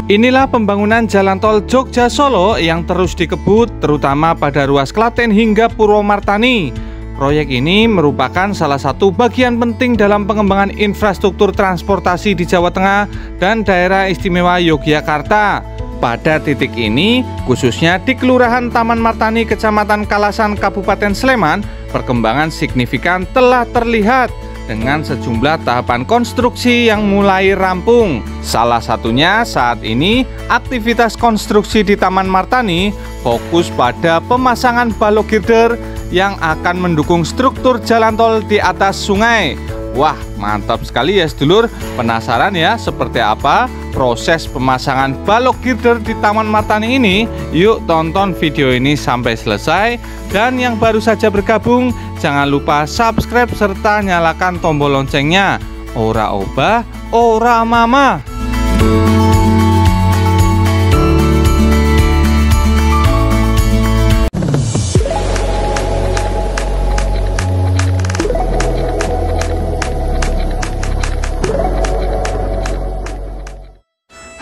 Inilah pembangunan jalan tol Jogja Solo yang terus dikebut, terutama pada ruas Klaten hingga Purwomartani. Proyek ini merupakan salah satu bagian penting dalam pengembangan infrastruktur transportasi di Jawa Tengah dan daerah istimewa Yogyakarta. Pada titik ini, khususnya di Kelurahan Taman Martani, Kecamatan Kalasan, Kabupaten Sleman, perkembangan signifikan telah terlihat dengan sejumlah tahapan konstruksi yang mulai rampung. Salah satunya saat ini, aktivitas konstruksi di Taman Martani fokus pada pemasangan balok girder yang akan mendukung struktur jalan tol di atas sungai. Wah, mantap sekali ya sedulur. Penasaran ya seperti apa proses pemasangan balok girder di Taman Martani ini? Yuk tonton video ini sampai selesai. Dan yang baru saja bergabung, jangan lupa subscribe serta nyalakan tombol loncengnya. Ora obah, ora mama.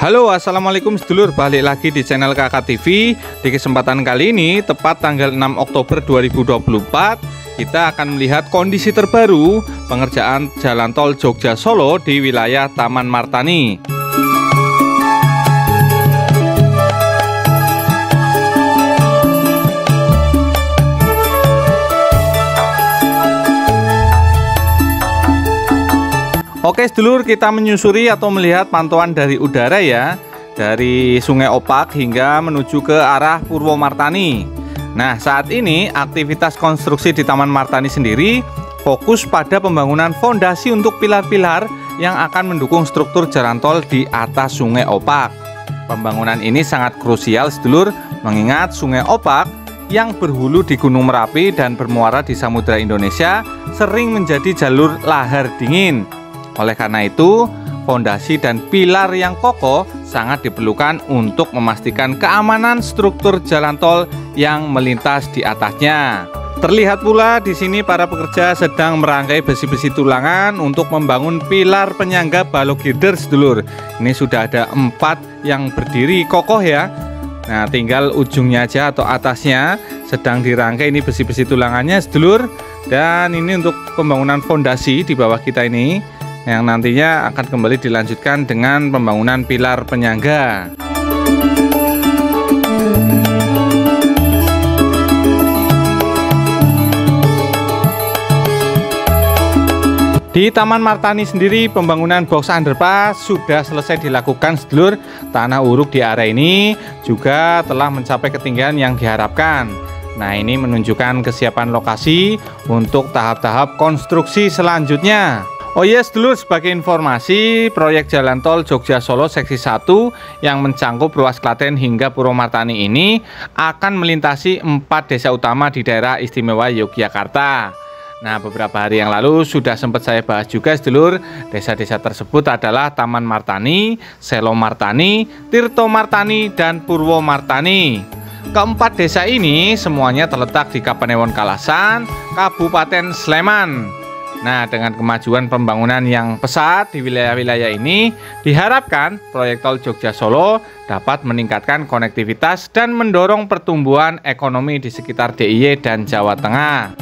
Halo, assalamualaikum sedulur, balik lagi di channel Kakak TV. Di kesempatan kali ini, tepat tanggal 6 Oktober 2024, kita akan melihat kondisi terbaru pengerjaan jalan tol Jogja Solo di wilayah Taman Martani. Oke sedulur, kita menyusuri atau melihat pantauan dari udara ya, dari Sungai Opak hingga menuju ke arah Purwomartani. Nah, saat ini aktivitas konstruksi di Taman Martani sendiri fokus pada pembangunan fondasi untuk pilar-pilar yang akan mendukung struktur jalan tol di atas Sungai Opak. Pembangunan ini sangat krusial sedulur, mengingat Sungai Opak yang berhulu di Gunung Merapi dan bermuara di Samudra Indonesia sering menjadi jalur lahar dingin. Oleh karena itu, fondasi dan pilar yang kokoh sangat diperlukan untuk memastikan keamanan struktur jalan tol yang melintas di atasnya. Terlihat pula di sini para pekerja sedang merangkai besi-besi tulangan untuk membangun pilar penyangga balok girder sedulur. Ini sudah ada 4 yang berdiri kokoh ya. Nah, tinggal ujungnya aja atau atasnya sedang dirangkai, ini besi-besi tulangannya sedulur. Dan ini untuk pembangunan fondasi di bawah kita ini, yang nantinya akan kembali dilanjutkan dengan pembangunan pilar penyangga. Di Taman Martani sendiri, pembangunan box underpass sudah selesai dilakukan sedulur. Tanah uruk di area ini juga telah mencapai ketinggian yang diharapkan. Nah, ini menunjukkan kesiapan lokasi untuk tahap-tahap konstruksi selanjutnya. Oh iya sedulur, sebagai informasi, proyek jalan tol Jogja Solo seksi 1 yang mencangkup ruas Klaten hingga Purwomartani ini akan melintasi 4 desa utama di daerah istimewa Yogyakarta. Nah, beberapa hari yang lalu sudah sempat saya bahas juga sedulur. Desa-desa tersebut adalah Taman Martani, Selo Martani, Tirto Martani, dan Purwomartani. Keempat desa ini semuanya terletak di Kapanewon Kalasan, Kabupaten Sleman. Nah, dengan kemajuan pembangunan yang pesat di wilayah-wilayah ini, diharapkan proyek tol Jogja Solo dapat meningkatkan konektivitas dan mendorong pertumbuhan ekonomi di sekitar DIY dan Jawa Tengah.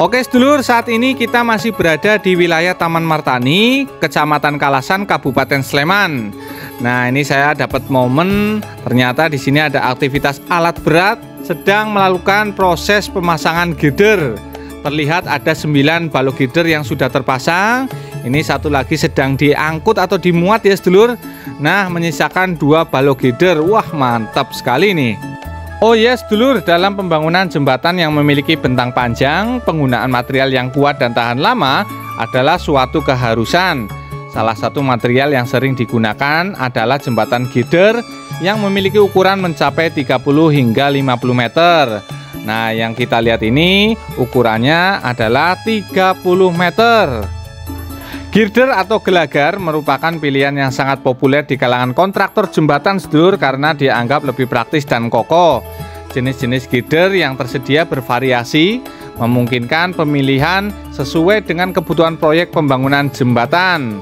Oke sedulur, saat ini kita masih berada di wilayah Taman Martani, Kecamatan Kalasan, Kabupaten Sleman. Nah, ini saya dapat momen, ternyata di sini ada aktivitas alat berat sedang melakukan proses pemasangan girder. Terlihat ada 9 balok girder yang sudah terpasang. Ini satu lagi sedang diangkut atau dimuat ya sedulur. Nah, menyisakan 2 balok girder. Wah, mantap sekali nih. Oh yes, sedulur, dalam pembangunan jembatan yang memiliki bentang panjang, penggunaan material yang kuat dan tahan lama adalah suatu keharusan. Salah satu material yang sering digunakan adalah jembatan girder yang memiliki ukuran mencapai 30 hingga 50 meter. Nah, yang kita lihat ini ukurannya adalah 30 meter. Girder atau gelagar merupakan pilihan yang sangat populer di kalangan kontraktor jembatan sedulur karena dianggap lebih praktis dan kokoh. Jenis-jenis girder yang tersedia bervariasi, memungkinkan pemilihan sesuai dengan kebutuhan proyek pembangunan jembatan.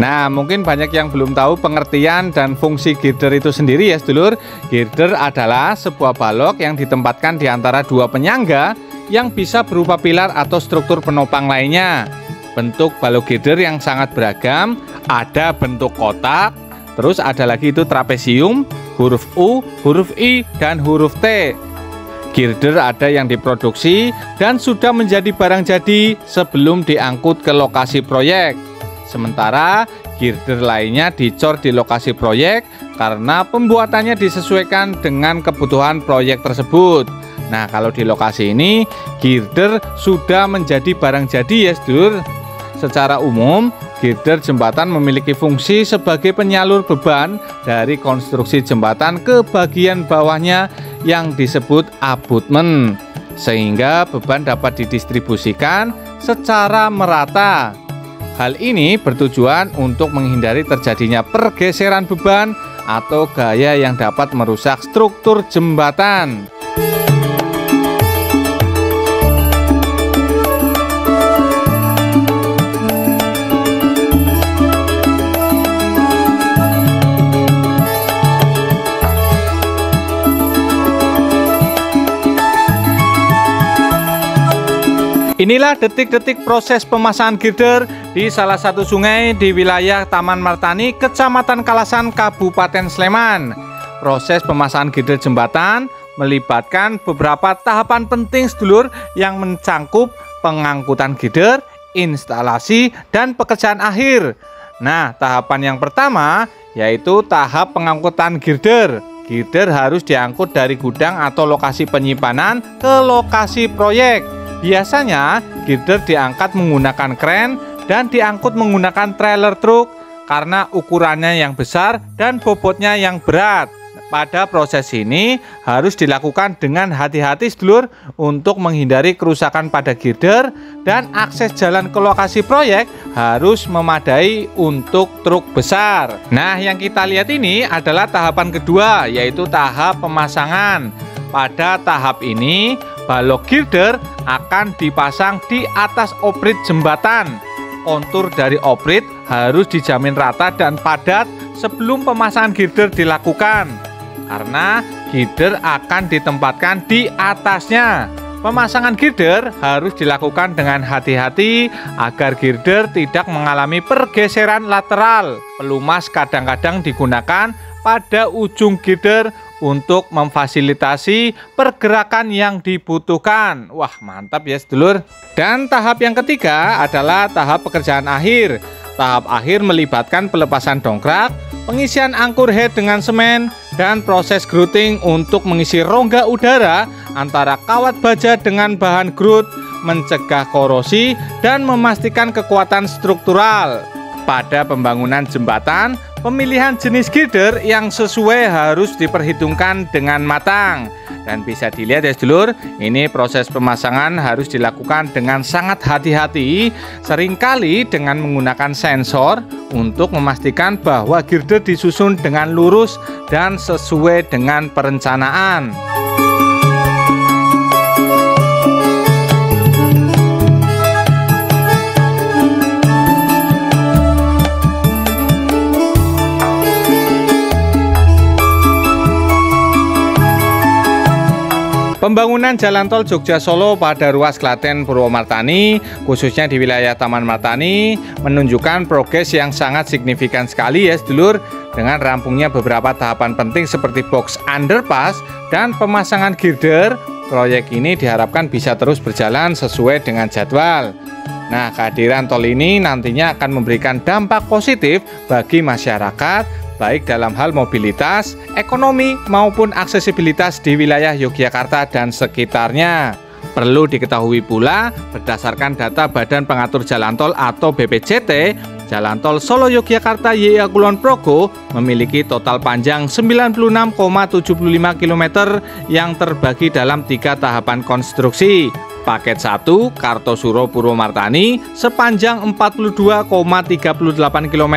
Nah, mungkin banyak yang belum tahu pengertian dan fungsi girder itu sendiri ya sedulur. Girder adalah sebuah balok yang ditempatkan di antara dua penyangga yang bisa berupa pilar atau struktur penopang lainnya. Bentuk balok girder yang sangat beragam, ada bentuk kotak, terus ada lagi itu trapesium, huruf U, huruf I, dan huruf T. Girder ada yang diproduksi dan sudah menjadi barang jadi sebelum diangkut ke lokasi proyek. Sementara girder lainnya dicor di lokasi proyek karena pembuatannya disesuaikan dengan kebutuhan proyek tersebut. Nah, kalau di lokasi ini girder sudah menjadi barang jadi ya sedulur. Secara umum, girder jembatan memiliki fungsi sebagai penyalur beban dari konstruksi jembatan ke bagian bawahnya yang disebut abutment, sehingga beban dapat didistribusikan secara merata. Hal ini bertujuan untuk menghindari terjadinya pergeseran beban atau gaya yang dapat merusak struktur jembatan. Inilah detik-detik proses pemasangan girder di salah satu sungai di wilayah Taman Martani, Kecamatan Kalasan, Kabupaten Sleman. Proses pemasangan girder jembatan melibatkan beberapa tahapan penting sedulur yang mencangkup pengangkutan girder, instalasi, dan pekerjaan akhir. Nah, tahapan yang pertama yaitu tahap pengangkutan girder. Girder harus diangkut dari gudang atau lokasi penyimpanan ke lokasi proyek. Biasanya girder diangkat menggunakan kren dan diangkut menggunakan trailer truk karena ukurannya yang besar dan bobotnya yang berat. Pada proses ini harus dilakukan dengan hati-hati sedulur untuk menghindari kerusakan pada girder, dan akses jalan ke lokasi proyek harus memadai untuk truk besar. Nah, yang kita lihat ini adalah tahapan kedua, yaitu tahap pemasangan. Pada tahap ini, balok girder akan dipasang di atas oprit jembatan. Kontur dari oprit harus dijamin rata dan padat sebelum pemasangan girder dilakukan, karena girder akan ditempatkan di atasnya. Pemasangan girder harus dilakukan dengan hati-hati agar girder tidak mengalami pergeseran lateral. Pelumas kadang-kadang digunakan pada ujung girder untuk memfasilitasi pergerakan yang dibutuhkan. Wah, mantap ya sedulur. Dan tahap yang ketiga adalah tahap pekerjaan akhir. Tahap akhir melibatkan pelepasan dongkrak, pengisian angkur head dengan semen, dan proses grouting untuk mengisi rongga udara antara kawat baja dengan bahan grout, mencegah korosi, dan memastikan kekuatan struktural. Pada pembangunan jembatan, pemilihan jenis girder yang sesuai harus diperhitungkan dengan matang. Dan bisa dilihat ya sedulur, ini proses pemasangan harus dilakukan dengan sangat hati-hati, seringkali dengan menggunakan sensor untuk memastikan bahwa girder disusun dengan lurus dan sesuai dengan perencanaan. Pembangunan jalan tol Jogja-Solo pada ruas Klaten Purwomartani, khususnya di wilayah Taman Martani, menunjukkan progres yang sangat signifikan sekali ya sedulur, dengan rampungnya beberapa tahapan penting seperti box underpass dan pemasangan girder. Proyek ini diharapkan bisa terus berjalan sesuai dengan jadwal. Nah, kehadiran tol ini nantinya akan memberikan dampak positif bagi masyarakat, baik dalam hal mobilitas, ekonomi, maupun aksesibilitas di wilayah Yogyakarta dan sekitarnya. Perlu diketahui pula, berdasarkan data Badan Pengatur Jalan Tol atau BPJT, Jalan Tol Solo Yogyakarta YIA Kulon Progo memiliki total panjang 96,75 km yang terbagi dalam 3 tahapan konstruksi. Paket 1 Kartosuro Purwomartani sepanjang 42,38 km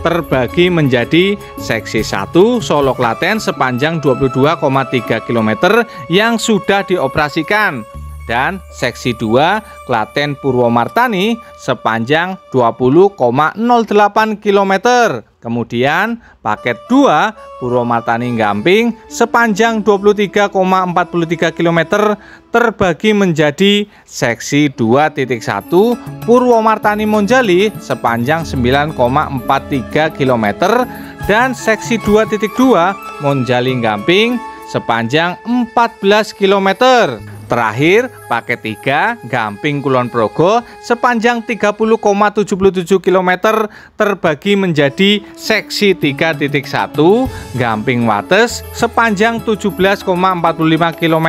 terbagi menjadi seksi 1 Solo Klaten sepanjang 22,3 km yang sudah dioperasikan dan seksi 2 Klaten Purwomartani sepanjang 20,08 km. Kemudian paket 2 Purwomartani Gamping sepanjang 23,43 km terbagi menjadi seksi 2.1 Purwomartani Monjali sepanjang 9,43 km dan seksi 2.2 Monjali Gamping sepanjang 14 km. Terakhir, paket 3 Gamping Kulon Progo sepanjang 30,77 km terbagi menjadi seksi 3.1 Gamping Wates sepanjang 17,45 km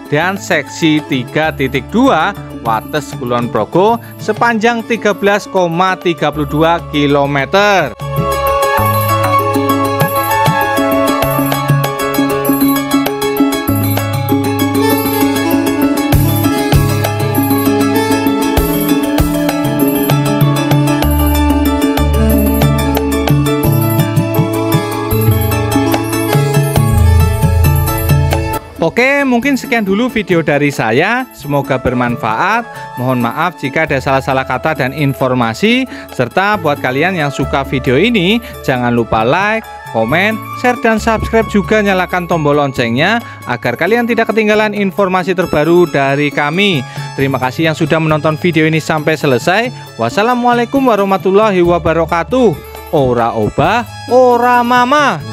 dan seksi 3.2 Wates Kulon Progo sepanjang 13,32 km. Oke, mungkin sekian dulu video dari saya. Semoga bermanfaat. Mohon maaf jika ada salah-salah kata dan informasi. Serta buat kalian yang suka video ini, jangan lupa like, komen, share, dan subscribe. Juga nyalakan tombol loncengnya agar kalian tidak ketinggalan informasi terbaru dari kami. Terima kasih yang sudah menonton video ini sampai selesai. Wassalamualaikum warahmatullahi wabarakatuh. Ora obah, ora mama.